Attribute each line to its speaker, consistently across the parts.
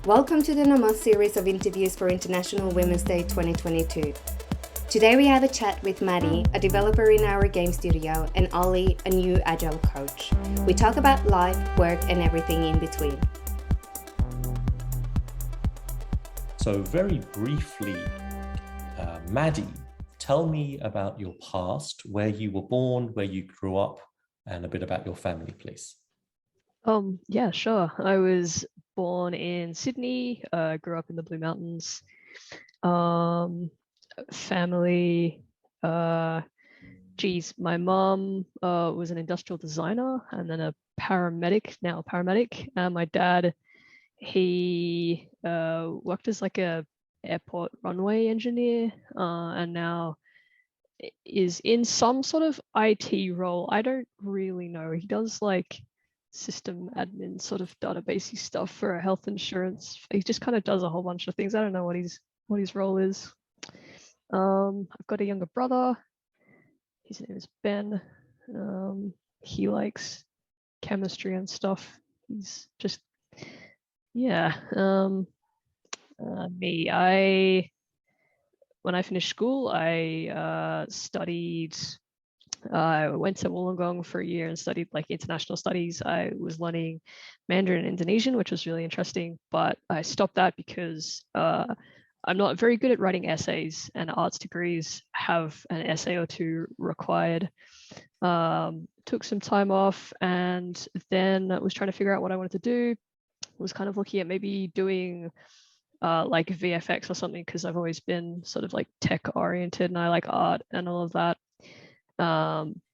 Speaker 1: Welcome to the Nomos series of interviews for International Women's Day 2022. Today we have a chat with Maddie, a developer in our game studio, and Ollie, a new Agile coach. We talk about life, work, and everything in between.
Speaker 2: So very briefly, Maddie, tell me about your past, where you were born, where you grew up, and a bit about your family, please.
Speaker 3: Yeah, sure. I was born in Sydney, grew up in the Blue Mountains. Family, my mom was an industrial designer and then a paramedic, now a paramedic. And my dad, he worked as like a airport runway engineer and now is in some sort of IT role. I don't really know. He does like system admin sort of databasey stuff for a health insurance. He just kind of does a whole bunch of things. I don't know what his role is. I've got a younger brother. His name is Ben. He likes chemistry and stuff. He's just me. When I finished school, I studied. I went to Wollongong for a year and studied like international studies. I was learning Mandarin and Indonesian, which was really interesting, but I stopped that because I'm not very good at writing essays, and arts degrees have an essay or two required. Took some time off, and then I was trying to figure out what I wanted to do. Was kind of looking at maybe doing like VFX or something, because I've always been sort of like tech oriented and I like art and all of that.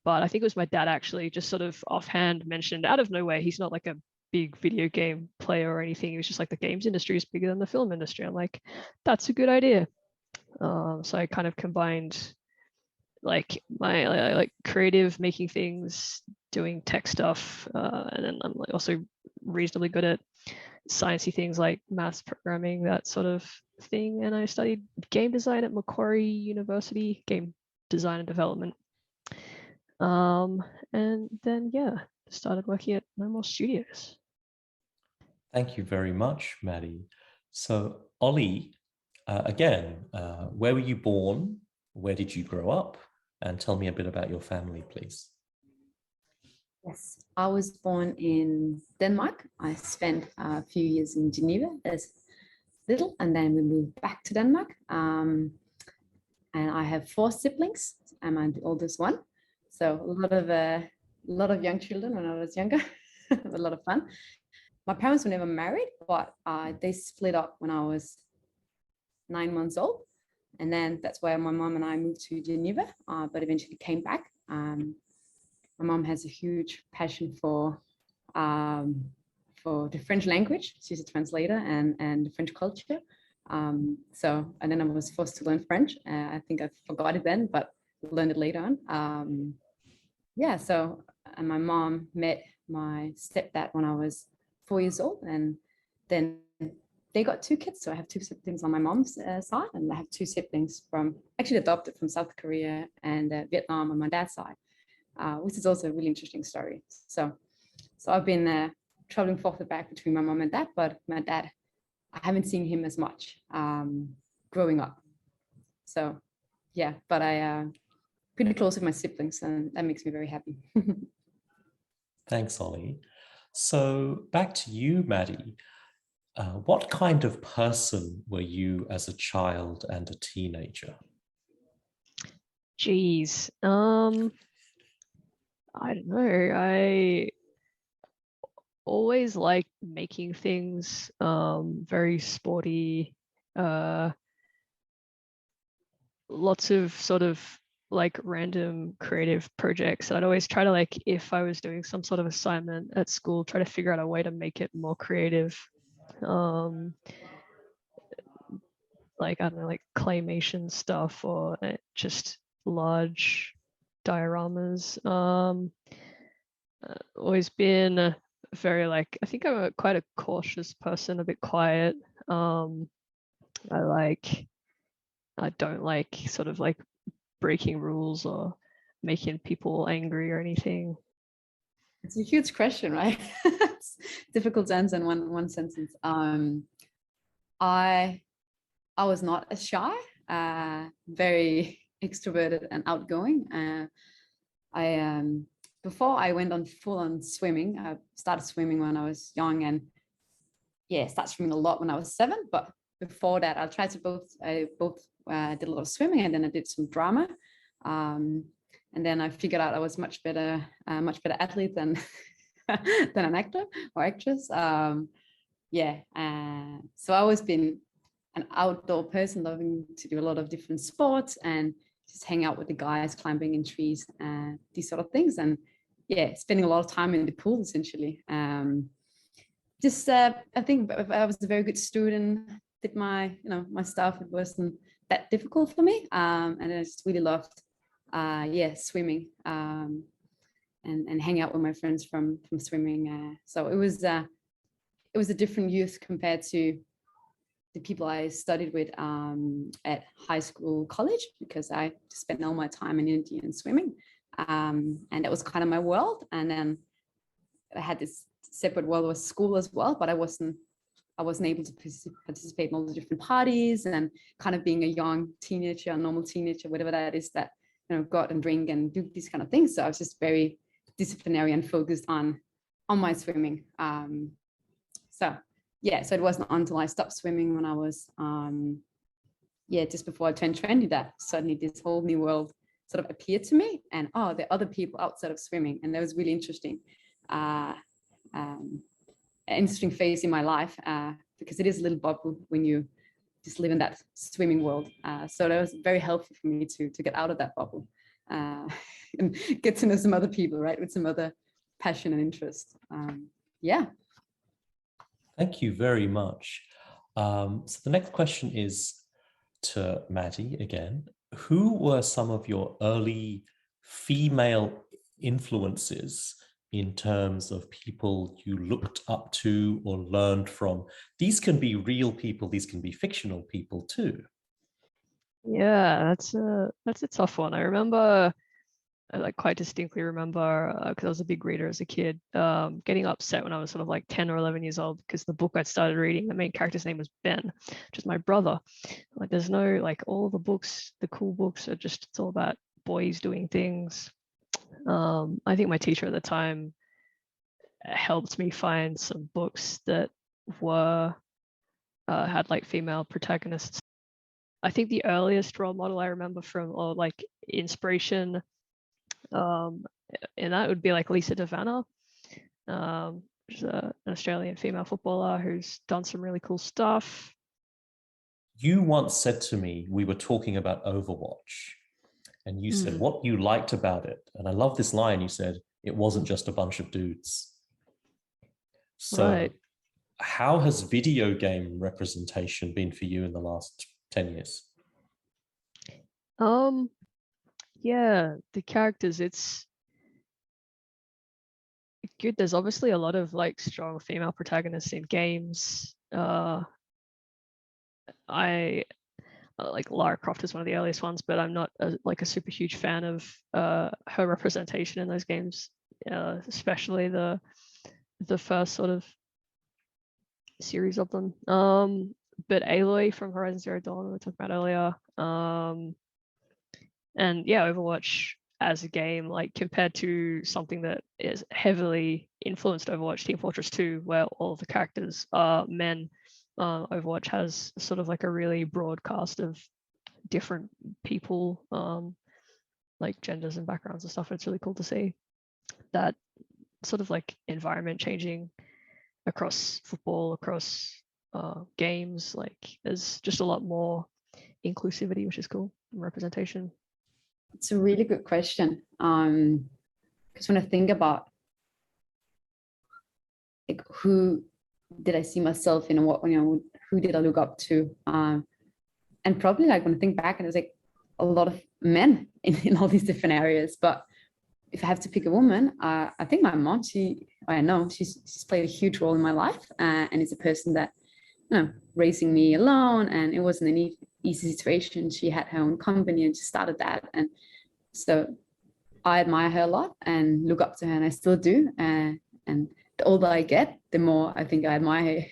Speaker 3: But I think it was my dad actually just sort of offhand mentioned out of nowhere, he's not like a big video game player or anything. He was just like, the games industry is bigger than the film industry. I'm like, that's a good idea. So I kind of combined like my like creative making things, doing tech stuff, and then I'm like also reasonably good at sciencey things like maths, programming, that sort of thing. And I studied game design at Macquarie University, game design and development. And then started working at No More Studios.
Speaker 2: Thank you very much, Maddie. So Ollie, where were you born? Where did you grow up? And tell me a bit about your family, please.
Speaker 4: Yes, I was born in Denmark. I spent a few years in Geneva as little, and then we moved back to Denmark. And I have 4 siblings. I'm the oldest one, so a lot of young children when I was younger. A lot of fun. My parents were never married, but they split up when I was 9 months old, and then that's where my mom and I moved to Geneva, but eventually came back. My mom has a huge passion for the French language. She's a translator and the French culture. And then I was forced to learn French. I think I forgot it then, but learned it later on. And my mom met my stepdad when I was 4 years old, and then they got 2 kids. So I have 2 siblings on my mom's side, and I have 2 siblings actually adopted from South Korea and Vietnam on my dad's side. Which is also a really interesting story. So I've been traveling forth and back between my mom and dad, but my dad, I haven't seen him as much growing up. So yeah, but I pretty close with my siblings, and that makes me very happy.
Speaker 2: Thanks, Ollie. So back to you, Maddie. What kind of person were you as a child and a teenager?
Speaker 3: Geez. I don't know. I always liked making things, very sporty, lots of sort of like random creative projects. I'd always try to, like, if I was doing some sort of assignment at school, try to figure out a way to make it more creative. Like, I don't know, like claymation stuff or just large dioramas. Always been very like, I think I'm quite a cautious person, a bit quiet. I don't like sort of like breaking rules or making people angry or anything.
Speaker 4: It's a huge question, right? It's difficult to answer in one sentence. I was not as shy, very extroverted and outgoing. I before I went on full on swimming, I started swimming when I was young, and started swimming a lot when I was 7. But before that, I tried to I did a lot of swimming, and then I did some drama. And then I figured out I was much better athlete than than an actor or actress. So I've always been an outdoor person, loving to do a lot of different sports and just hang out with the guys, climbing in trees, these sort of things. And spending a lot of time in the pool, essentially. I think I was a very good student, did my stuff. It wasn't that difficult for me. And I just really loved swimming, and hang out with my friends from swimming. So it was a different youth compared to the people I studied with at high school, college, because I spent all my time in India and swimming. And that was kind of my world. And then I had this separate world with school as well, but I wasn't able to participate in all the different parties, and kind of being a young teenager, a normal teenager, whatever that is, that go out and drink and do these kind of things. So I was just very disciplinary and focused on my swimming. So it wasn't until I stopped swimming when I was just before I turned 20 that suddenly this whole new world sort of appeared to me, and there are other people outside of swimming, and that was really interesting. An interesting phase in my life, because it is a little bubble when you just live in that swimming world. So that was very helpful for me to get out of that bubble, and get to know some other people, right, with some other passion and interest.
Speaker 2: Thank you very much. So the next question is to Maddie again. Who were some of your early female influences in terms of people you looked up to or learned from? These can be real people, these can be fictional people too.
Speaker 3: Yeah, that's a tough one. I quite distinctly remember, because I was a big reader as a kid, getting upset when I was sort of like 10 or 11 years old, because the book I'd started reading, the main character's name was Ben, which is my brother. Like, there's no, like, all the books, the cool books are just, it's all about boys doing things. I think my teacher at the time helped me find some books that were had like female protagonists. I think the earliest role model I remember from, or like inspiration, and that would be like Lisa DeVanna, who's an Australian female footballer who's done some really cool stuff.
Speaker 2: You once said to me, we were talking about Overwatch, and you said what you liked about it. And I love this line. You said, it wasn't just a bunch of dudes. So right. How has video game representation been for you in the last 10 years?
Speaker 3: Yeah, the characters, it's good. There's obviously a lot of like strong female protagonists in games. I like Lara Croft is one of the earliest ones, but I'm not like a super huge fan of her representation in those games, especially the first sort of series of them. But Aloy from Horizon Zero Dawn, we were talking about earlier. And yeah, Overwatch as a game, like compared to something that is heavily influenced Overwatch, Team Fortress 2, where all of the characters are men, Overwatch has sort of like a really broad cast of different people, like genders and backgrounds and stuff. It's really cool to see that sort of like environment changing across football, across games. Like there's just a lot more inclusivity, which is cool, and representation.
Speaker 4: It's a really good question, because when I think about like who did I see myself in, and what, who did I look up to, and probably like when I think back, and it's like a lot of men in all these different areas. But if I have to pick a woman, I think my mom, she's played a huge role in my life, and is a person that, raising me alone, and it wasn't an easy situation. She had her own company and she started that, and so I admire her a lot and look up to her, and I still do. And the older I get, the more I think I admire her.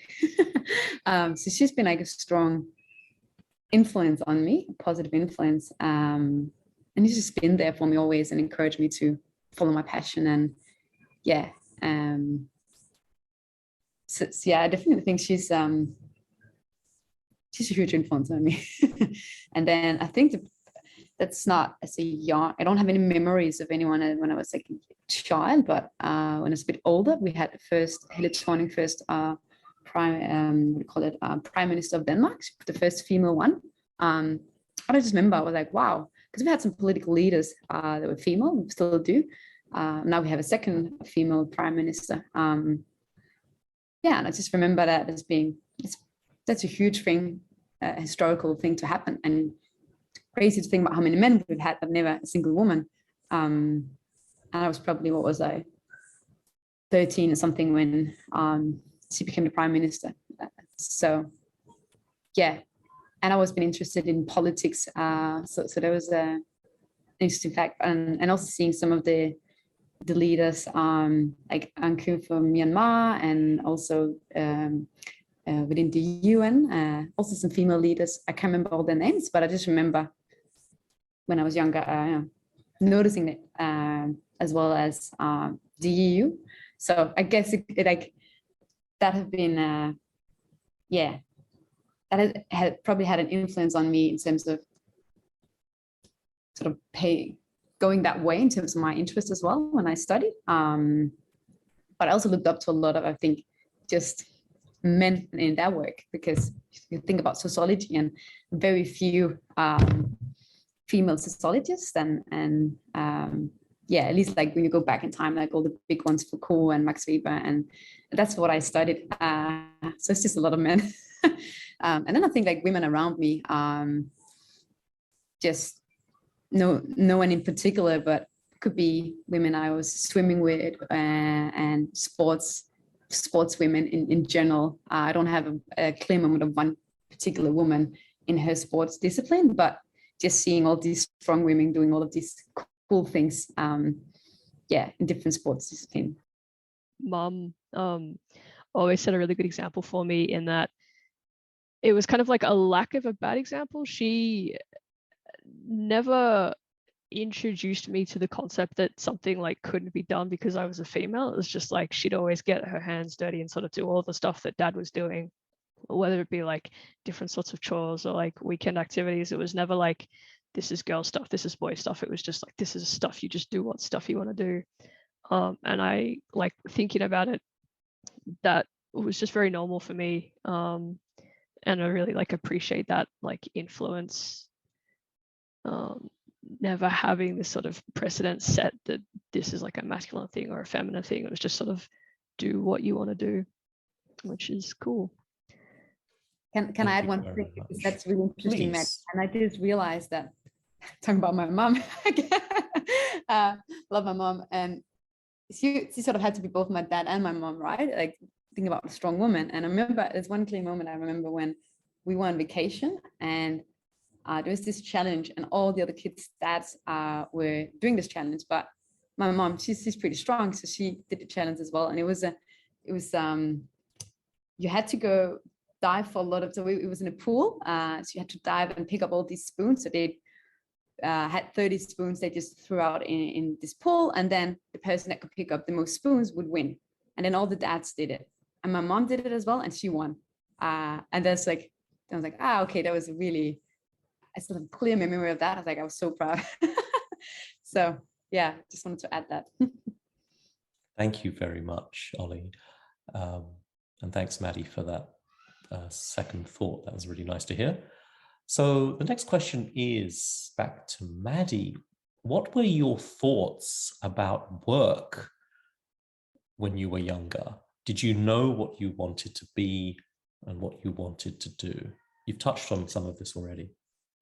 Speaker 4: So she's been like a strong influence on me, a positive influence. And he's just been there for me always and encouraged me to follow my passion. And yeah, so yeah, I definitely think she's a huge influence on me. And then I think that's not as a young, I don't have any memories of anyone when I was like a child, but when I was a bit older, we had the first Helle Thorning, Prime Minister of Denmark, the first female one. I just remember I was like, wow, because we had some political leaders that were female, we still do. Now we have a second female prime minister. Yeah, and I just remember that as being, that's a huge thing, a historical thing to happen. And crazy to think about how many men we've had, but never a single woman. And I was probably, what was I, 13 or something when she became the prime minister. So yeah, and I always been interested in politics. So there was a interesting fact, and also seeing some of the leaders, like Aung Kyaw from Myanmar, and also within the UN, also some female leaders. I can't remember all their names, but I just remember when I was younger, noticing it, as well as the EU. So I guess it like that have been, yeah, that had probably had an influence on me in terms of sort of going that way in terms of my interest as well when I studied. But I also looked up to a lot of, I think, just men in that work, because you think about sociology and very few female sociologists, and yeah, at least like when you go back in time, like all the big ones, Foucault and Max Weber, and that's what I studied. So it's just a lot of men. And then I think like women around me, just no one in particular, but could be women I was swimming with, and sports women in general. I don't have a clear moment of one particular woman in her sports discipline, but just seeing all these strong women doing all of these cool things, yeah, in different sports discipline.
Speaker 3: Mom always set a really good example for me in that it was kind of like a lack of a bad example. She never introduced me to the concept that something like couldn't be done because I was a female. It was just like she'd always get her hands dirty and sort of do all the stuff that dad was doing, whether it be like different sorts of chores or like weekend activities. It was never like, this is girl stuff, this is boy stuff. It was just like, this is stuff you just do, what stuff you want to do. And I like thinking about it, that was just very normal for me. And I really like appreciate that like influence, never having this sort of precedent set that this is like a masculine thing or a feminine thing. It was just sort of do what you want to do, which is cool.
Speaker 4: Can I add one thing? Because that's really interesting, Max. And I just realized that, talking about my mom, love my mom, and she sort of had to be both my dad and my mom, right? Like thinking about a strong woman. And I remember there's one clear moment I remember when we were on vacation, and there was this challenge, and all the other kids' dads were doing this challenge, but my mom, she's pretty strong, so she did the challenge as well. And it was you had to go dive for a lot of, so it was in a pool, so you had to dive and pick up all these spoons. So they had 30 spoons they just threw out in this pool, and then the person that could pick up the most spoons would win. And then all the dads did it, and my mom did it as well, and she won. And that's like, I was like, okay, that was a really, I still have a clear memory of that. I was like, I was so proud. So yeah, just wanted to add that.
Speaker 2: Thank you very much, Ollie. And thanks, Maddie, for that second thought. That was really nice to hear. So the next question is back to Maddie. What were your thoughts about work when you were younger? Did you know what you wanted to be and what you wanted to do? You've touched on some of this already.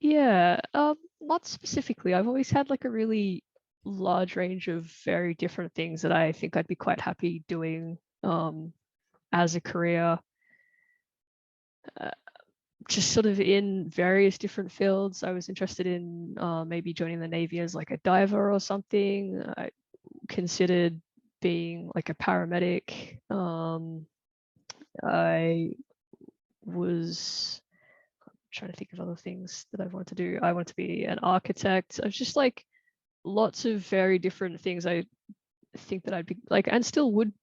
Speaker 3: Yeah, not specifically. I've always had like a really large range of very different things that I think I'd be quite happy doing as a career. Just sort of in various different fields. I was interested in maybe joining the Navy as like a diver or something. I considered being like a paramedic. I was trying to think of other things that I wanted to do. I wanted to be an architect. I was just like lots of very different things I think that I'd be like, and still would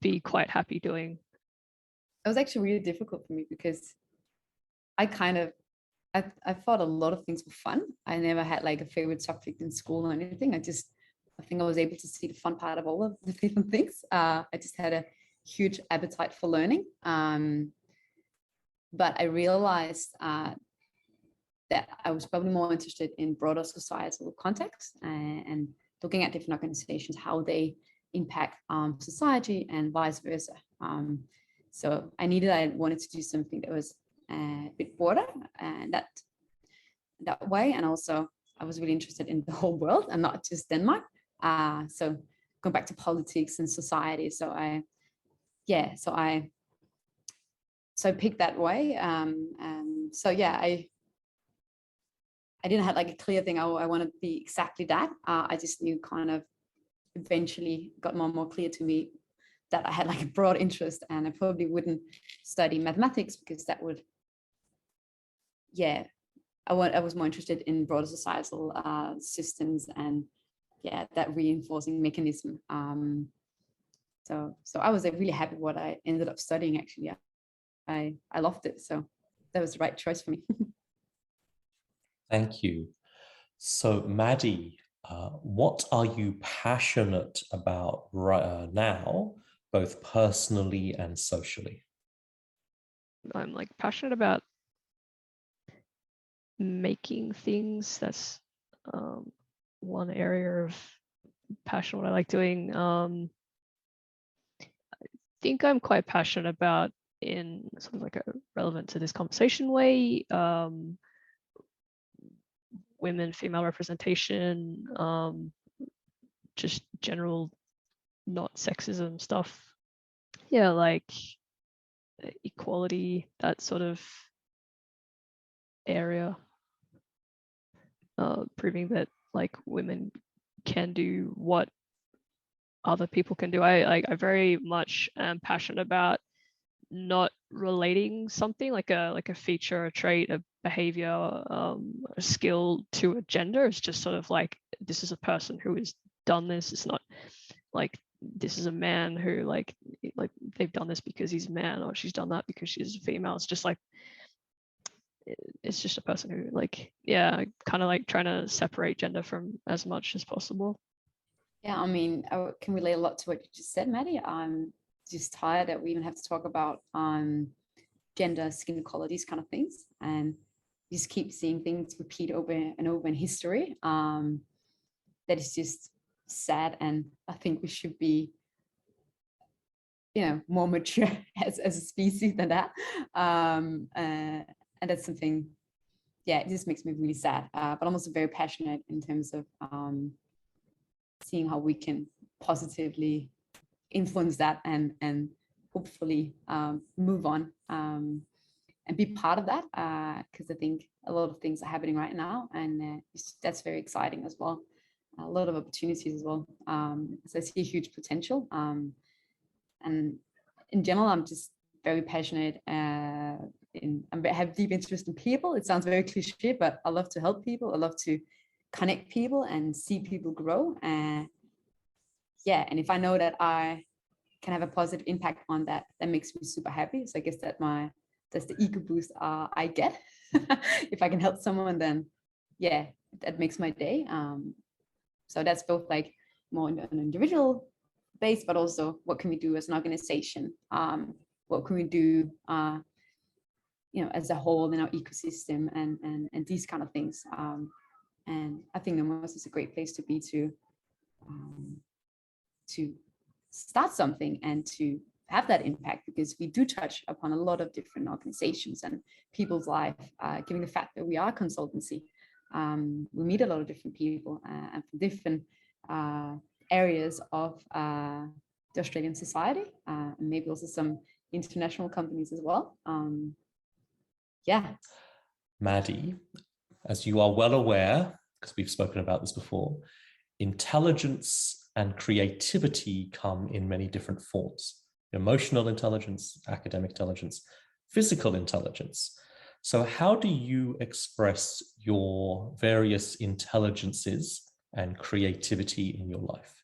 Speaker 3: be quite happy doing.
Speaker 4: It was actually really difficult for me because I thought a lot of things were fun. I never had like a favorite subject in school or anything. I think I was able to see the fun part of all of the different things. I just had a huge appetite for learning. But I realized that I was probably more interested in broader societal context and looking at different organizations, how they impact society and vice versa. So I wanted to do something that was a bit broader and that way. And also I was really interested in the whole world and not just Denmark. So going back to politics and society. So I picked that way. I didn't have like a clear thing. I want to be exactly that. I just knew kind of eventually got more and more clear to me that I had like a broad interest, and I probably wouldn't study mathematics because that would, I was more interested in broader societal systems and that reinforcing mechanism. So I was really happy what I ended up studying. Actually, I loved it. So that was the right choice for me.
Speaker 2: Thank you. So Maddie, what are you passionate about right now, both personally and socially?
Speaker 3: I'm like passionate about making things. That's one area of passion, what I like doing. I think I'm quite passionate about, in sort of like a relevant to this conversation way, women, female representation, just general not sexism stuff. Yeah, like equality, that sort of area, proving that like women can do what other people can do. I very much am passionate about not relating something like a feature, a trait, a behavior, a skill to a gender. It's just sort of like, this is a person who has done this. It's not like this is a man who like they've done this because he's a man, or she's done that because she's a female. It's just like, it's just a person who like, kind of like trying to separate gender from as much as possible.
Speaker 4: Yeah, I mean, I can relate a lot to what you just said, Maddie. I'm just tired that we even have to talk about gender, skin color, these kind of things, and you just keep seeing things repeat over and over in history. That is just sad, and I think we should be, more mature as a species than that. And that's something, it just makes me really sad. But I'm also very passionate in terms of seeing how we can positively influence that and hopefully move on and be part of that, because I think a lot of things are happening right now, and that's very exciting as well. A lot of opportunities as well. So I see a huge potential. And in general, I'm just very passionate. I have deep interest in people. It sounds very cliche, but I love to help people. I love to connect people and see people grow. And if I know that I can have a positive impact on that, that makes me super happy. So I guess that's the ego boost I get. If I can help someone, then that makes my day. So that's both like more on an individual base, but also what can we do as an organization? What can we do, as a whole in our ecosystem and these kind of things. And I think Amos is a great place to be to start something and to have that impact, because we do touch upon a lot of different organizations and people's life, given the fact that we are a consultancy. We meet a lot of different people and from different areas of the Australian society, and maybe also some international companies as well.
Speaker 2: Maddie, as you are well aware, because we've spoken about this before, intelligence and creativity come in many different forms. Emotional intelligence, academic intelligence, physical intelligence. So how do you express your various intelligences and creativity in your life?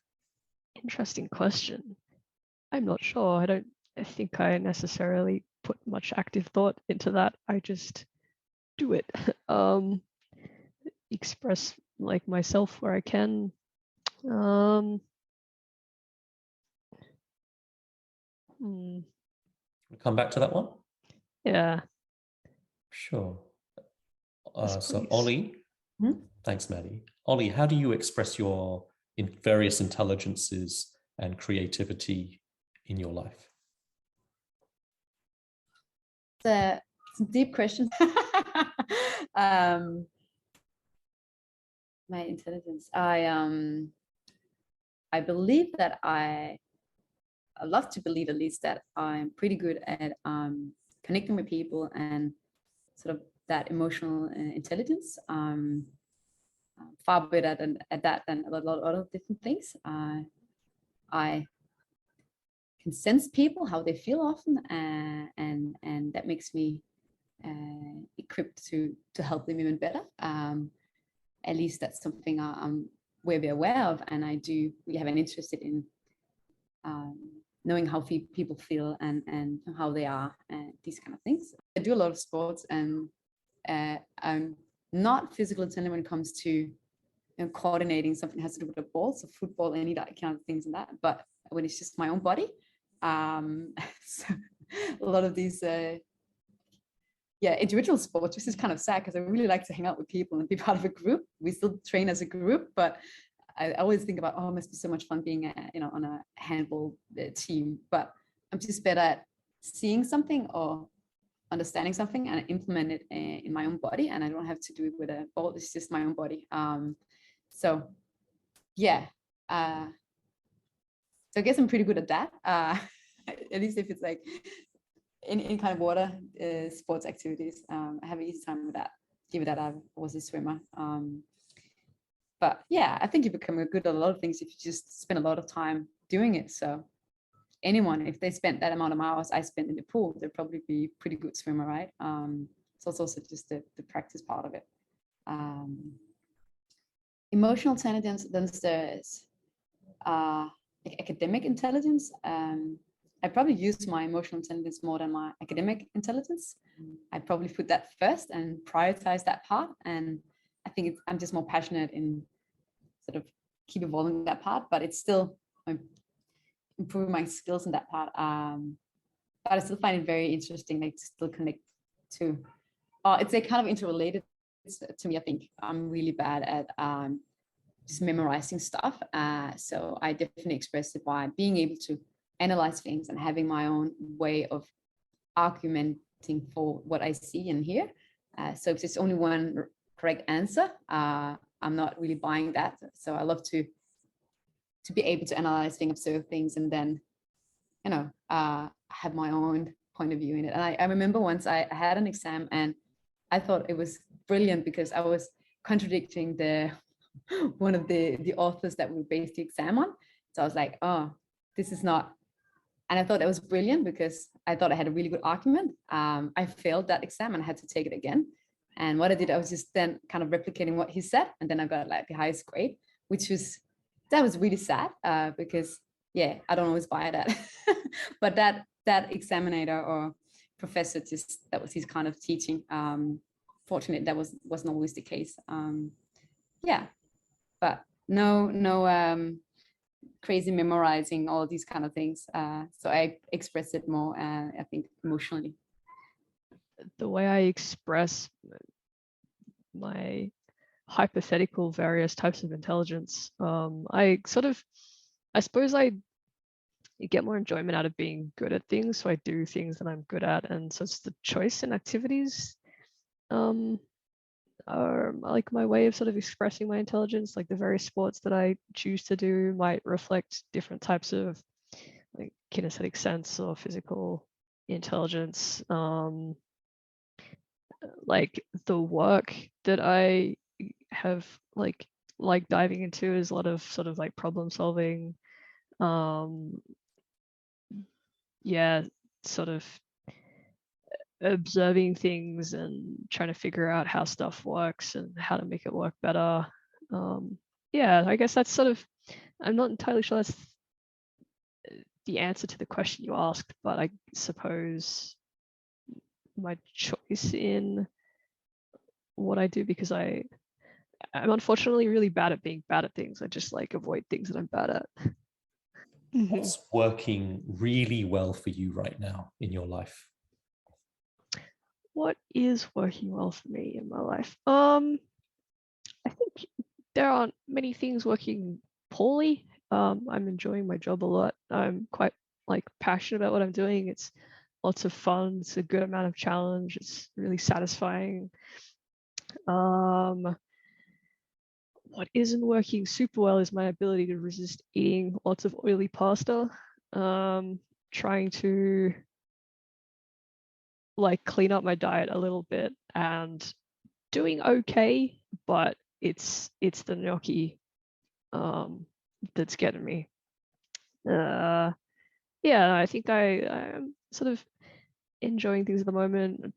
Speaker 3: Interesting question. I'm not sure. I think I necessarily put much active thought into that. I just do it. Express like myself where I can.
Speaker 2: We'll come back to that one.
Speaker 3: Yeah.
Speaker 2: Sure.
Speaker 3: Yes,
Speaker 2: So
Speaker 3: please.
Speaker 2: Ollie, thanks, Maddie. Ollie, how do you express your various intelligences and creativity in your life?
Speaker 4: Some deep questions. My intelligence. I believe that I love to believe at least that I'm pretty good at connecting with people and sort of that emotional intelligence. Far better at that than a lot of different things. I can sense people, how they feel often, and that makes me equipped to help them even better. At least that's something I'm very aware of, and I do really have an interest in knowing how people feel and how they are, and these kind of things. I do a lot of sports, and I'm not physical intelligent when it comes to coordinating something that has to do with the ball, so football, any that kind of things and that. But when it's just my own body, so a lot of these individual sports, which is kind of sad because I really like to hang out with people and be part of a group. We still train as a group, but I always think about, it must be so much fun being on a handball team. But I'm just better at seeing something or understanding something and implement it in my own body, and I don't have to do it with a ball. It's just my own body. So I guess I'm pretty good at that. At least if it's like in kind of water sports activities, I have an easy time with that, given that I was a swimmer. But yeah, I think you become good at a lot of things if you just spend a lot of time doing it. So anyone, if they spent that amount of hours I spent in the pool, they'd probably be a pretty good swimmer, right? So it's also just the practice part of it. Emotional intelligence, then there's academic intelligence. I probably use my emotional intelligence more than my academic intelligence. I probably put that first and prioritize that part. And I think I'm just more passionate in sort of keep evolving that part, but it's still improving my skills in that part. But I still find it very interesting, like to still connect to, it's a kind of interrelated to me. I think I'm really bad at just memorizing stuff. So I definitely express it by being able to analyze things and having my own way of argumenting for what I see and hear. So if there's only one correct answer, I'm not really buying that. So I love to be able to analyze things, observe things, and then, have my own point of view in it. And I remember once I had an exam and I thought it was brilliant because I was contradicting one of the authors that we based the exam on. So I was like, oh, this is not. And I thought that was brilliant because I thought I had a really good argument. I failed that exam and I had to take it again. And what I did, I was just then kind of replicating what he said. And then I got like the highest grade, that was really sad because, I don't always buy that. But that examiner or professor, that was his kind of teaching. Fortunately, that wasn't always the case. But no crazy memorizing, all these kind of things. So I express it more, I think, emotionally.
Speaker 3: The way I express my hypothetical various types of intelligence, I suppose I get more enjoyment out of being good at things. So I do things that I'm good at. And so it's the choice in activities are like my way of sort of expressing my intelligence. Like the various sports that I choose to do might reflect different types of like kinesthetic sense or physical intelligence. Like the work that I have like diving into is a lot of sort of like problem solving. Sort of observing things and trying to figure out how stuff works and how to make it work better. Yeah, I guess that's sort of, I'm not entirely sure that's the answer to the question you asked, but I suppose my choice in what I do, because I'm unfortunately really bad at being bad at things. I just like avoid things that I'm bad at.
Speaker 2: What's working really well for you right now in your life?
Speaker 3: What is working well for me in my life? I think there aren't many things working poorly. I'm enjoying my job a lot. I'm quite like passionate about what I'm doing. It's lots of fun. It's a good amount of challenge. It's really satisfying. What isn't working super well is my ability to resist eating lots of oily pasta. Trying to like clean up my diet a little bit and doing okay, but it's the gnocchi that's getting me. Yeah, I think I'm sort of enjoying things at the moment,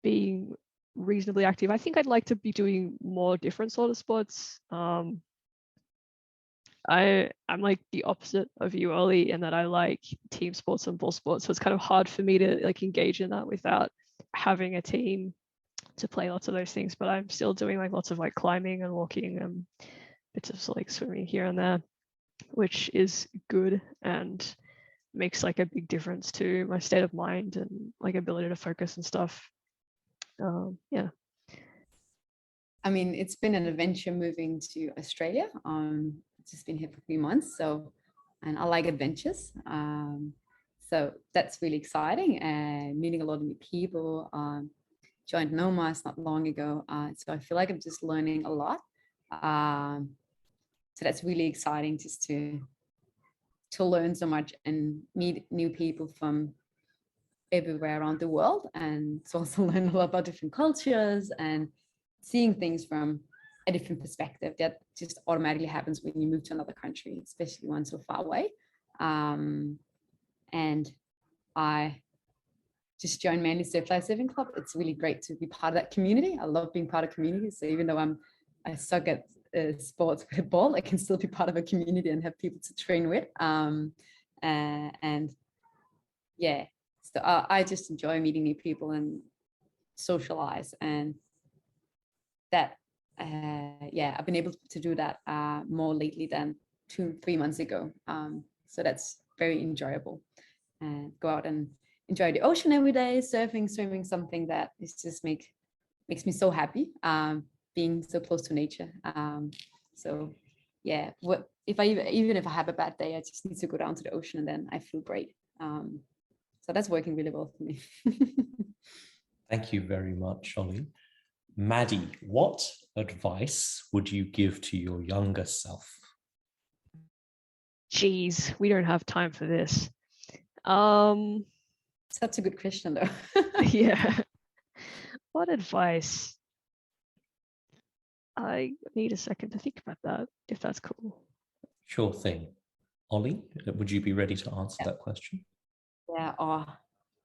Speaker 3: being reasonably active. I think I'd like to be doing more different sort of sports. I'm like the opposite of you, Ollie, in that I like team sports and ball sports. So it's kind of hard for me to like engage in that without having a team to play lots of those things. But I'm still doing like lots of like climbing and walking and bits of like swimming here and there, which is good and makes like a big difference to my state of mind and like ability to focus and stuff. Yeah.
Speaker 4: I mean, it's been an adventure moving to Australia. Just been here for a few months, and I like adventures. So that's really exciting, and meeting a lot of new people. Joined Nomas not long ago, so I feel like I'm just learning a lot. So that's really exciting, just to learn so much and meet new people from everywhere around the world, and to also learn a lot about different cultures and seeing things from a different perspective. That just automatically happens when you move to another country, especially one so far away. And I just joined Maddie's Surf Life Surfing Club. It's really great to be part of that community. I love being part of communities. So even though I suck at sports with a ball, I can still be part of a community and have people to train with. And yeah, so I just enjoy meeting new people and socialize, and that I've been able to do that more lately than 2-3 months ago. So that's very enjoyable, and go out and enjoy the ocean every day, surfing, swimming, something that is just makes me so happy, being so close to nature. So yeah, even if I have a bad day, I just need to go down to the ocean and then I feel great. So that's working really well for me.
Speaker 2: Thank you very much, Ollie. Maddie, what advice would you give to your younger self?
Speaker 3: Geez, we don't have time for this.
Speaker 4: Such a good question, though.
Speaker 3: Yeah. What advice? I need a second to think about that, if that's cool.
Speaker 2: Sure thing. Ollie, would you be ready to answer that question?
Speaker 4: Yeah,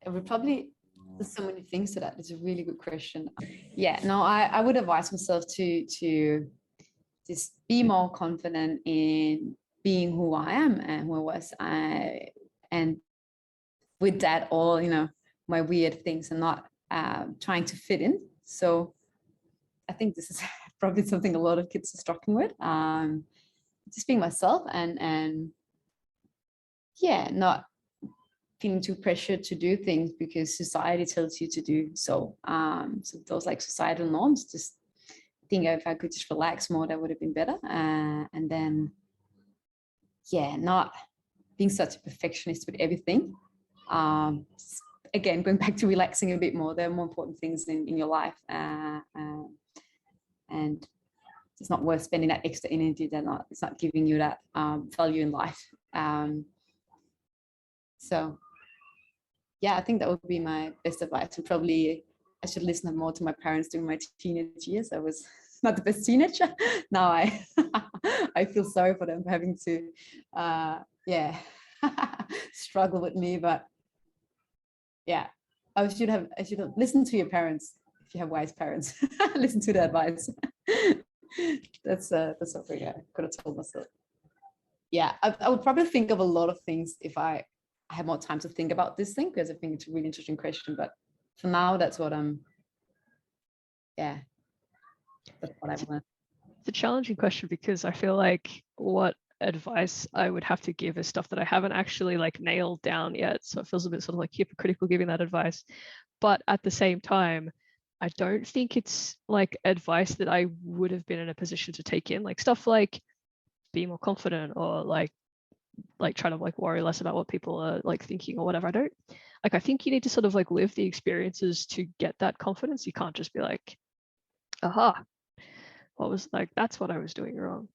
Speaker 4: it would probably, there's so many things to that. It's a really good question. Yeah, no, I would advise myself to just be more confident in being who I am and who I was. And with that, all, my weird things, and not trying to fit in. So I think this is probably something a lot of kids are struggling with. Just being myself, and yeah, not feeling too pressured to do things because society tells you to do so. So those like societal norms, just think if I could just relax more, that would have been better. And then, yeah, not being such a perfectionist with everything. Again, going back to relaxing a bit more. There are more important things in your life, and it's not worth spending that extra energy. It's not giving you that value in life. So yeah, I think that would be my best advice. And probably I should listen more to my parents during my teenage years. I was not the best teenager. Now I feel sorry for them having to struggle with me. But yeah, I should have listened to your parents. If you have wise parents, listen to the advice. That's something I could have told myself. Yeah, I would probably think of a lot of things if I had more time to think about this thing, because I think it's a really interesting question. But for now, that's what I'm. Yeah, that's what I want.
Speaker 3: It's a challenging question because I feel like what advice I would have to give is stuff that I haven't actually like nailed down yet. So it feels a bit sort of like hypocritical giving that advice. But at the same time, I don't think it's like advice that I would have been in a position to take in, like stuff like be more confident or like try to like worry less about what people are like thinking or whatever. I think you need to sort of like live the experiences to get that confidence. You can't just be like, aha, what was like, that's what I was doing wrong.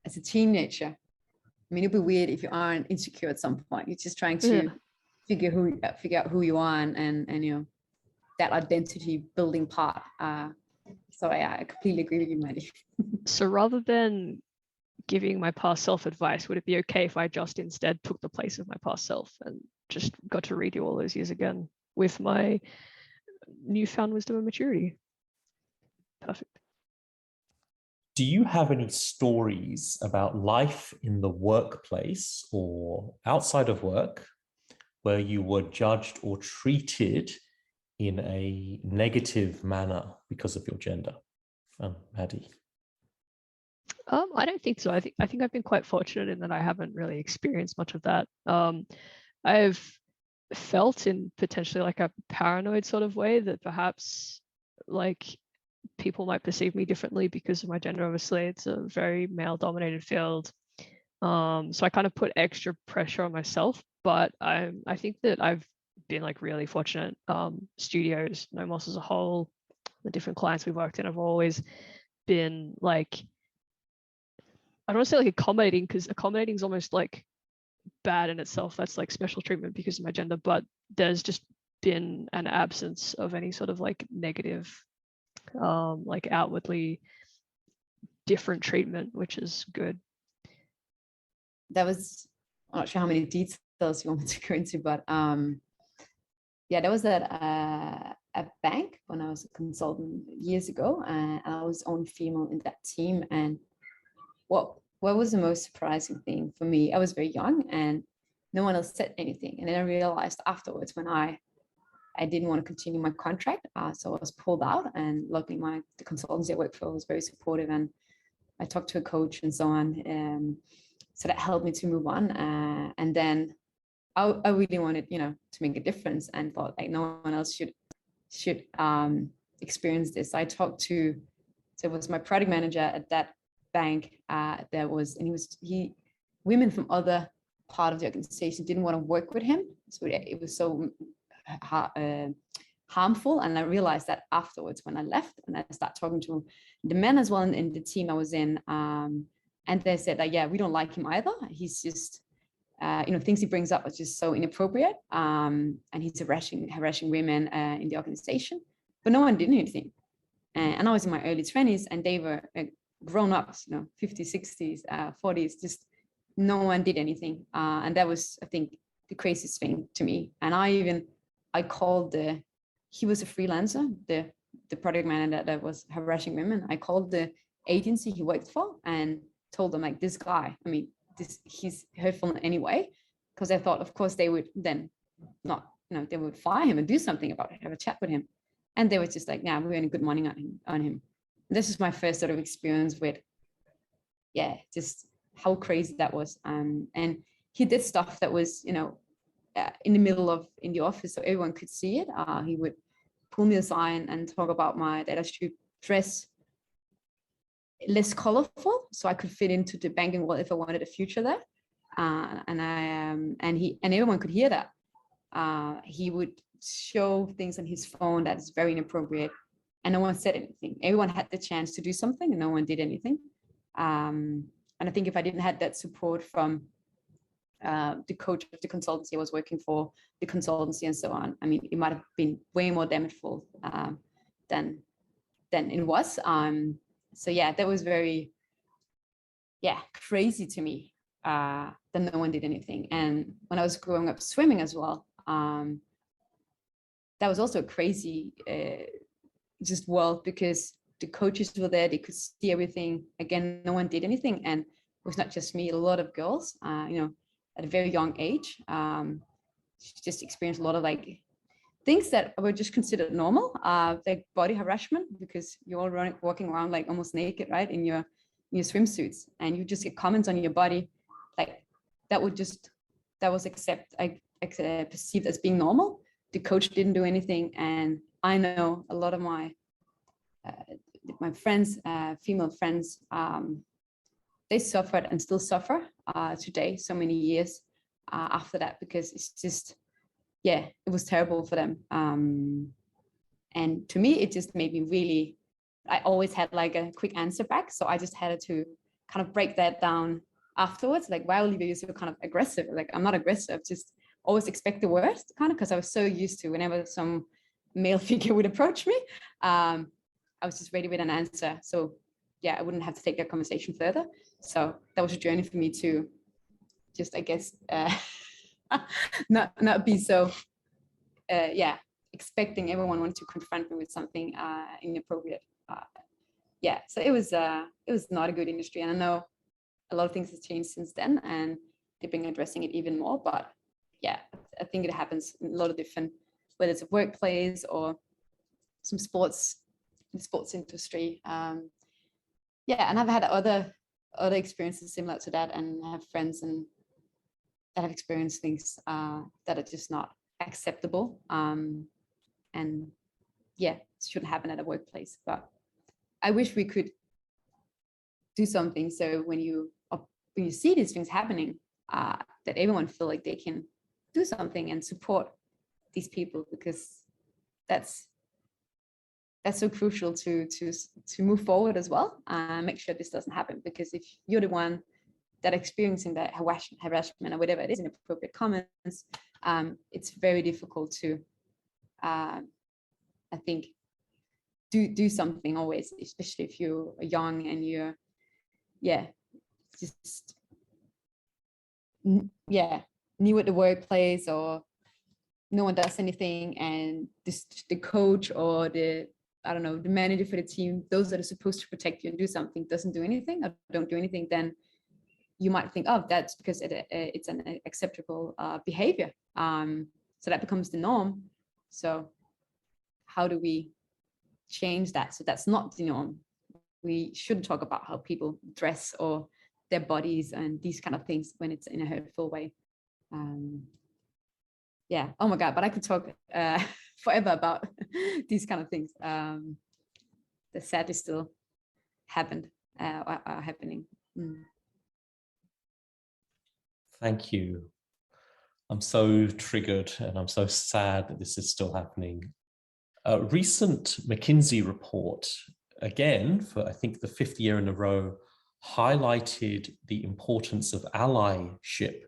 Speaker 4: As a teenager, I mean, it'd be weird if you aren't insecure at some point. You're just trying to figure out who you are and you know, that identity building part. So yeah, I completely agree with you, Maddie.
Speaker 3: So rather than giving my past self advice, would it be okay if I just instead took the place of my past self and just got to redo all those years again with my newfound wisdom and maturity? Perfect.
Speaker 2: Do you have any stories about life in the workplace or outside of work where you were judged or treated in a negative manner because of your gender? Maddie.
Speaker 3: I don't think so. I think I've been quite fortunate in that I haven't really experienced much of that. I've felt in potentially like a paranoid sort of way that perhaps like people might perceive me differently because of my gender. Obviously, it's a very male-dominated field. So I kind of put extra pressure on myself, but I think that I've been like really fortunate. Studios, Nomos as a whole, the different clients we've worked in have always been like, I don't want to say like accommodating, because accommodating is almost like bad in itself. That's like special treatment because of my gender, but there's just been an absence of any sort of like negative, like outwardly different treatment, which is good.
Speaker 4: That was, I'm not sure how many details you want me to go into, but yeah, that was at a bank when I was a consultant years ago, and I was the only female in that team. And what was the most surprising thing for me? I was very young and no one else said anything. And then I realized afterwards when I didn't want to continue my contract, so I was pulled out. And luckily the consultancy I worked for was very supportive, and I talked to a coach and so on. So that helped me to move on. And then I really wanted, you know, to make a difference, and thought like no one else should experience this. I talked to, so it was my product manager at that bank. Women from other part of the organization didn't want to work with him. So it was so harmful. And I realized that afterwards when I left, and I started talking to the men as well in the team I was in. And they said that, yeah, we don't like him either. He's just, you know, things he brings up are just so inappropriate. And he's harassing women in the organization, but no one did anything. And I was in my early 20s, and they were grown ups, you know, 50s, 60s, 40s, just no one did anything. And that was, I think, the craziest thing to me. And I called he was a freelancer, the product manager that was harassing women. I called the agency he worked for and told them, like, this guy, I mean, he's hurtful anyway, because I thought, of course, they would then not, you know, they would fire him and do something about it, have a chat with him. And they were just like, we're earning good money on him. This is my first sort of experience with, just how crazy that was. And he did stuff that was, you know, in the office, so everyone could see it. He would pull me aside and talk about that I should dress less colorful so I could fit into the banking world if I wanted a future there. And everyone could hear that. He would show things on his phone that is very inappropriate, and no one said anything. Everyone had the chance to do something, and no one did anything. And I think if I didn't have that support from the coach of the consultancy I was working for, the consultancy and so on, I mean, it might have been way more damageful than it was. So yeah, that was very, crazy to me that no one did anything. And when I was growing up swimming as well, that was also a crazy just world, because the coaches were there, they could see everything. Again, no one did anything, and it was not just me, a lot of girls, at a very young age, just experienced a lot of like things that were just considered normal, like body harassment, because you're all walking around like almost naked, right, in your swimsuits, and you just get comments on your body like that was perceived as being normal. The coach didn't do anything, and I know a lot of my friends, female friends, they suffered and still suffer today, so many years after that, because it's just, yeah, it was terrible for them. And to me, it just made me really, I always had like a quick answer back. So I just had to kind of break that down afterwards. Like, why, Olivia, you're so kind of aggressive? Like, I'm not aggressive, just always expect the worst, kind of, because I was so used to whenever some male figure would approach me, I was just ready with an answer. So yeah, I wouldn't have to take that conversation further. So that was a journey for me to just, I guess, not be so, expecting everyone wanted to confront me with something inappropriate. So it was not a good industry, and I know a lot of things have changed since then, and they've been addressing it even more. But yeah, I think it happens in a lot of different, whether it's a workplace or some sports, the sports industry. And I've had other experiences similar to that, and I have friends and that have experienced things that are just not acceptable. And yeah, it shouldn't happen at a workplace. But I wish we could do something so when you see these things happening, that everyone feel like they can do something and support these people, because that's so crucial to move forward as well. Make sure this doesn't happen, because if you're the one that experiencing that harassment or whatever it is, inappropriate comments, it's very difficult to, I think, do something always, especially if you're young and you're, just, new at the workplace, or no one does anything, and the coach or the manager for the team, those that are supposed to protect you and do something, doesn't do anything or don't do anything, then you might think, oh, that's because it's an acceptable behavior. So that becomes the norm. So how do we change that so that's not the norm? We shouldn't talk about how people dress or their bodies and these kind of things when it's in a hurtful way. Oh my God, but I could talk forever about these kind of things. The sadly still happened, are happening.
Speaker 2: Thank you. I'm so triggered and I'm so sad that this is still happening. A recent McKinsey report, again, for I think the 5th year in a row, highlighted the importance of allyship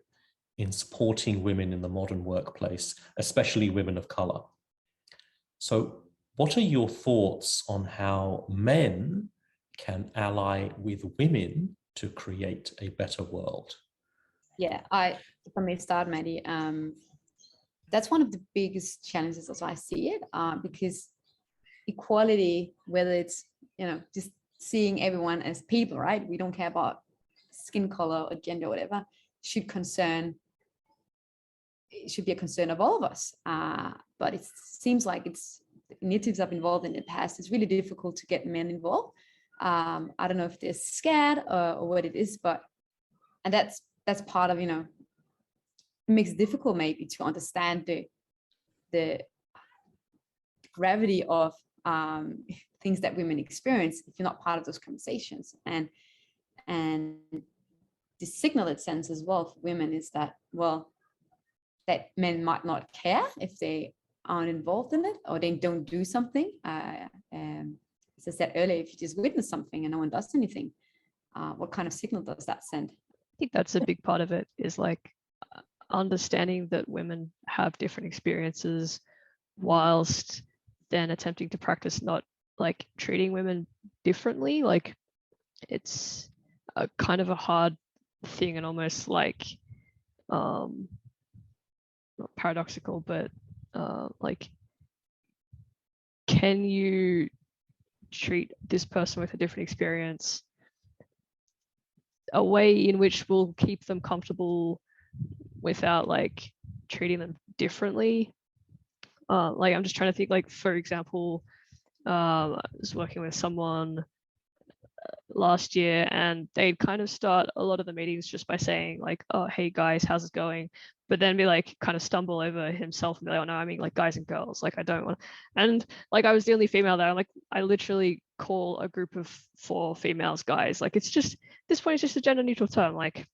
Speaker 2: in supporting women in the modern workplace, especially women of color. So what are your thoughts on how men can ally with women to create a better world?
Speaker 4: Yeah, if I may start, Maddie, that's one of the biggest challenges as I see it, because equality, whether it's, just seeing everyone as people, right? We don't care about skin color or gender or whatever, should be a concern of all of us. But it seems like initiatives I've involved in the past, it's really difficult to get men involved. I don't know if they're scared or what it is, and that's part of, it makes it difficult maybe to understand the gravity of things that women experience if you're not part of those conversations. And the signal it sends as well for women is that, well, that men might not care if they aren't involved in it or they don't do something. As I said earlier, if you just witness something and no one does anything, what kind of signal does that send?
Speaker 3: I think that's a big part of it, is like understanding that women have different experiences, whilst then attempting to practice not like treating women differently. Like, it's a kind of a hard thing, and almost like not paradoxical, but like can you treat this person with a different experience, a way in which will keep them comfortable without like treating them differently. Like I'm just trying to think, like, for example, I was working with someone last year, and they'd kind of start a lot of the meetings just by saying like, oh, hey guys, how's it going? But then be like, kind of stumble over himself and be like, oh no, I mean like guys and girls, like I don't want. And like I was the only female there. I'm like, I literally call a group of 4 females guys. Like it's just, this point is just a gender neutral term. Like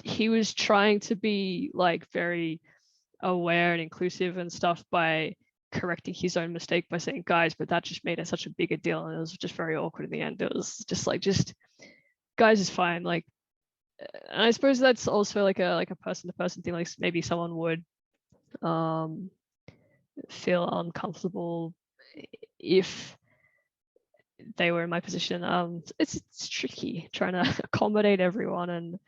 Speaker 3: he was trying to be like very aware and inclusive and stuff by correcting his own mistake by saying guys, but that just made it such a bigger deal, and it was just very awkward in the end. It was just like, just guys is fine. Like, and I suppose that's also like a person to person thing. Like maybe someone would feel uncomfortable if they were in my position. It's tricky trying to accommodate everyone, and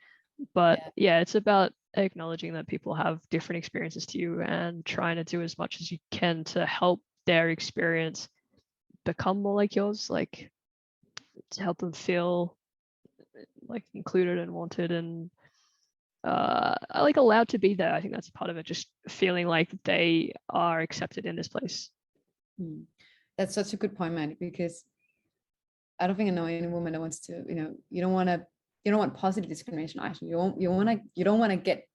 Speaker 3: but yeah, it's about acknowledging that people have different experiences to you and trying to do as much as you can to help their experience become more like yours, like to help them feel like included and wanted and like allowed to be there. I think that's part of it, just feeling like they are accepted in this place.
Speaker 4: That's such a good point, Maddie, because I don't think I know any woman that wants to, you don't want positive discrimination. Actually, you don't want to get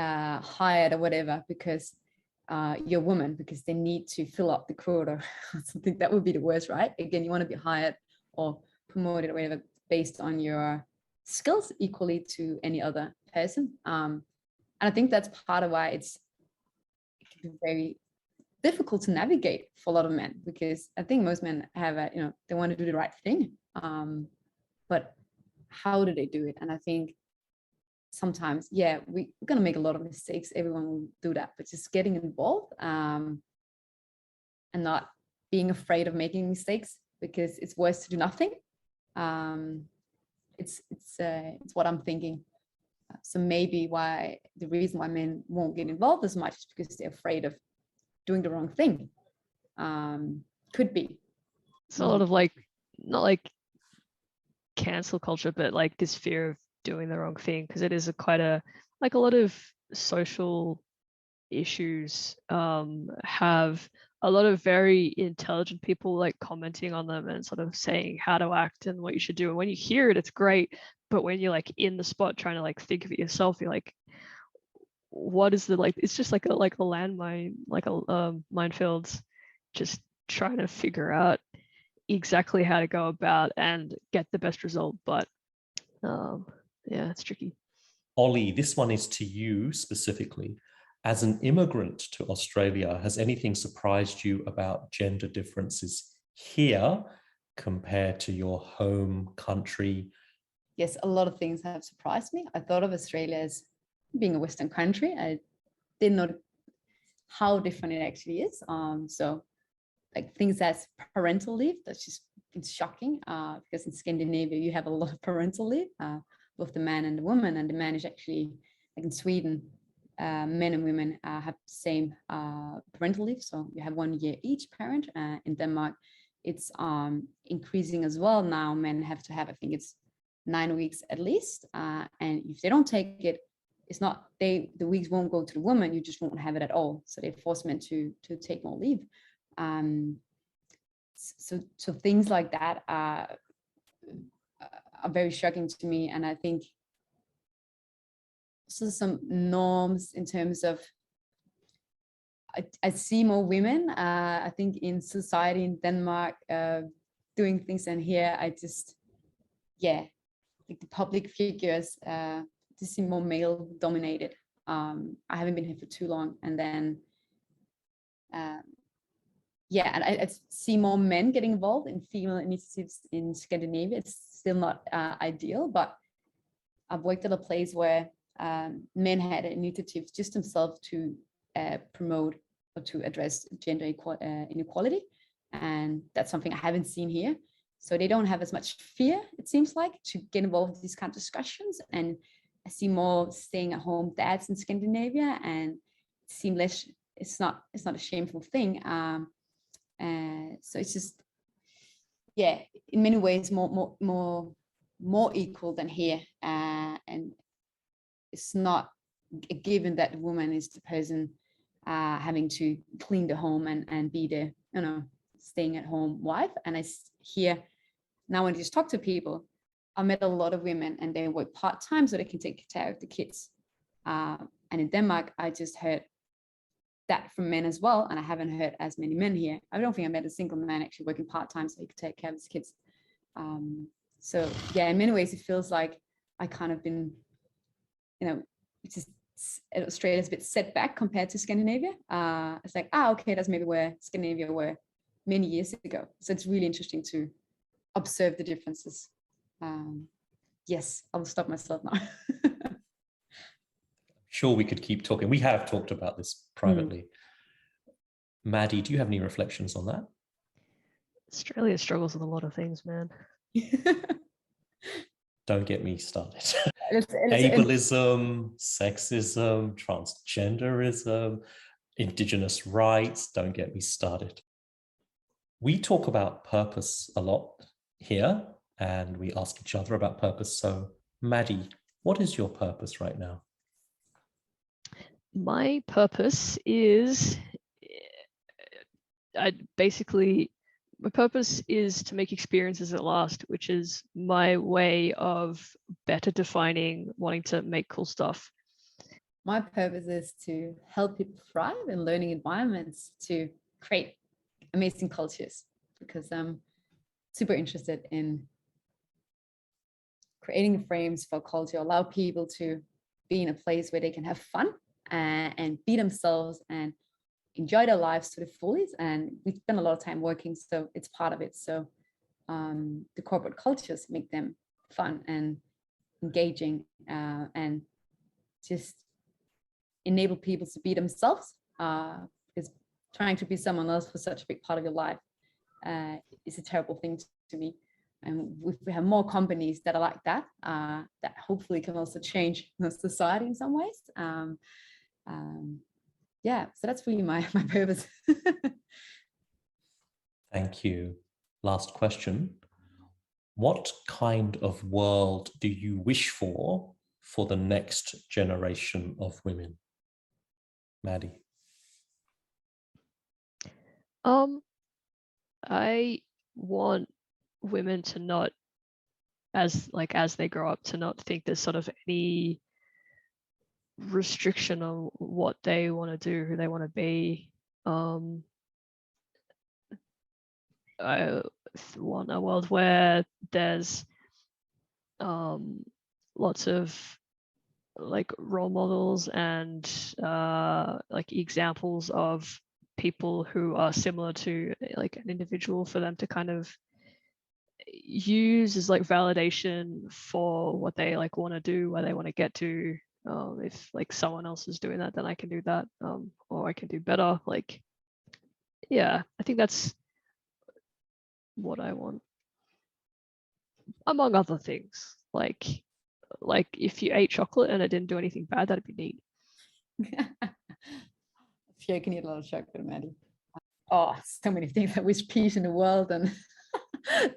Speaker 4: hired or whatever because you're a woman, because they need to fill up the quota. I think that would be the worst, right? Again, you want to be hired or promoted or whatever based on your skills equally to any other person. And I think that's part of why it can be very difficult to navigate for a lot of men, because I think most men have they want to do the right thing, but how do they do it? And I think sometimes, we're going to make a lot of mistakes. Everyone will do that, but just getting involved and not being afraid of making mistakes, because it's worse to do nothing. It's what I'm thinking. So maybe the reason why men won't get involved as much is because they're afraid of doing the wrong thing. Could be.
Speaker 3: It's a lot of like, not like cancel culture, but like this fear of doing the wrong thing, because it is a lot of social issues have a lot of very intelligent people like commenting on them and sort of saying how to act and what you should do. And when you hear it, it's great, but when you're like in the spot trying to like think of it yourself, you're like, what is the, like, it's just like a landmine, like a minefield, just trying to figure out exactly how to go about and get the best result. But it's tricky.
Speaker 2: Ollie, this one is to you specifically. As an immigrant to Australia, has anything surprised you about gender differences here compared to your home country?
Speaker 4: Yes, a lot of things have surprised me. I thought of Australia as being a Western country. I didn't know how different it actually is. So like things as parental leave, it's shocking, because in Scandinavia you have a lot of parental leave, both the man and the woman, and the man is actually, like in Sweden, men and women have the same parental leave, so you have 1 year each parent. In Denmark it's increasing as well. Now men have to have, I think it's 9 weeks at least, and if they don't take it, it's not the weeks won't go to the woman, you just won't have it at all, so they force men to take more leave. So things like that are very shocking to me. And I think also some norms in terms of, I see more women, I think, in society in Denmark doing things, and here I just, like the public figures just seem more male dominated. I haven't been here for too long, and then and I see more men getting involved in female initiatives in Scandinavia. It's still not ideal, but I've worked at a place where men had initiatives just themselves to promote or to address gender inequality. And that's something I haven't seen here. So they don't have as much fear, it seems like, to get involved in these kind of discussions. And I see more staying at home dads in Scandinavia, and it seems less, it's not a shameful thing. So it's just, yeah, in many ways more equal than here. And it's not a given that the woman is the person having to clean the home and be the, staying at home wife. And I hear now, when I just talk to people, I met a lot of women and they work part-time so they can take care of the kids. And in Denmark, I just heard that from men as well. And I haven't heard as many men here. I don't think I met a single man actually working part-time so he could take care of his kids. So yeah, in many ways, it feels like I kind of been, just Australia's a bit set back compared to Scandinavia. It's like, okay, that's maybe where Scandinavia were many years ago. So it's really interesting to observe the differences. Yes, I'll stop myself now.
Speaker 2: Sure, we could keep talking. We have talked about this privately. Maddie, do you have any reflections on that?
Speaker 3: Australia struggles with a lot of things, man.
Speaker 2: Don't get me started. Ableism, sexism, transgenderism, Indigenous rights, don't get me started. We talk about purpose a lot here, and we ask each other about purpose. So, Maddie, what is your purpose right now?
Speaker 3: My purpose is, my purpose is to make experiences that last, which is my way of better defining wanting to make cool stuff.
Speaker 4: My purpose is to help people thrive in learning environments to create amazing cultures, because I'm super interested in creating frames for culture, allow people to be in a place where they can have fun and be themselves and enjoy their lives to the fullest. And we spend a lot of time working, so it's part of it. So the corporate cultures make them fun and engaging, and just enable people to be themselves, because trying to be someone else for such a big part of your life is a terrible thing to me. And if we have more companies that are like that, that hopefully can also change the society in some ways. Yeah, so that's really my purpose.
Speaker 2: Thank you. Last question. What kind of world do you wish for the next generation of women? Maddie.
Speaker 3: I want women to not, as they grow up, to not think there's sort of any restriction on what they want to do, who they want to be. I want a world where there's lots of role models and examples of people who are similar to an individual, for them to kind of use as validation for what they want to do, where they want to get to. If someone else is doing that, then I can do that, or I can do better. Yeah, I think that's what I want, among other things. If you ate chocolate and it didn't do anything bad, that'd be neat.
Speaker 4: Sure, you can eat a lot of chocolate, Maddie. So many things. I wish peace in the world, and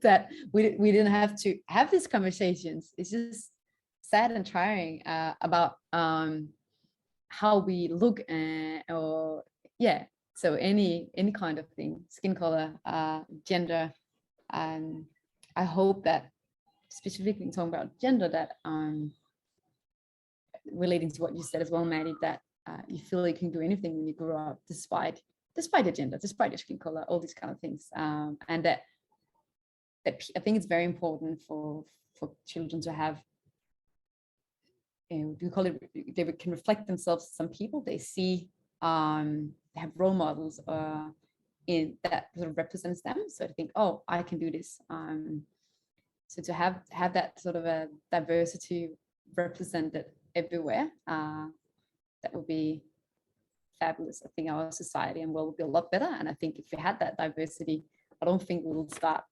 Speaker 4: that we didn't have to have these conversations. It's just sad and tiring about how we look, so any kind of thing, skin color, gender. I hope that, specifically talking about gender, that relating to what you said as well, Maddie, that you feel like you can do anything when you grow up, despite your gender, despite your skin color, all these kind of things, and that I think it's very important for children to have, we call it, they can reflect themselves. Some people, they see, they have role models in that sort of represents them, so I think, I can do this. So to have that sort of a diversity represented everywhere, that would be fabulous. I think our society and world would be a lot better. And I think if we had that diversity, I don't think we will start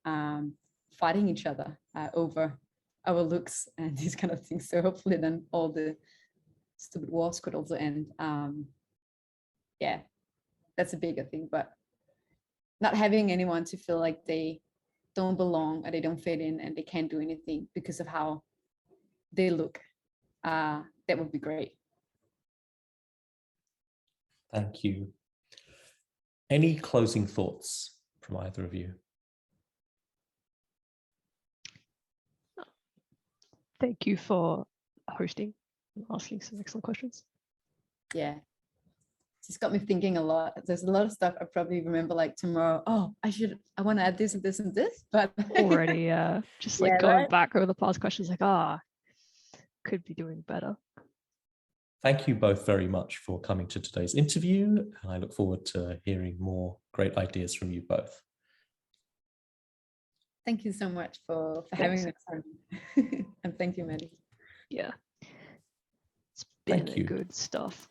Speaker 4: fighting each other over our looks and these kind of things. So hopefully then all the stupid wars could also end. Yeah, that's a bigger thing, but not having anyone to feel like they don't belong or they don't fit in and they can't do anything because of how they look. That would be great.
Speaker 2: Thank you. Any closing thoughts from either of you?
Speaker 3: Thank you for hosting and asking some excellent questions.
Speaker 4: Yeah. It's got me thinking a lot. There's a lot of stuff I probably remember like tomorrow. Oh, I want to add this and this and this, but
Speaker 3: Already, just like
Speaker 4: Yeah,
Speaker 3: going
Speaker 4: right?
Speaker 3: back over the past questions, like, could be doing better.
Speaker 2: Thank you both very much for coming to today's interview, and I look forward to hearing more great ideas from you both.
Speaker 4: thank you so much for
Speaker 3: Thanks.
Speaker 4: having us on. And thank you, Maddie.
Speaker 3: Yeah. It's been
Speaker 2: Thank you.
Speaker 3: good stuff.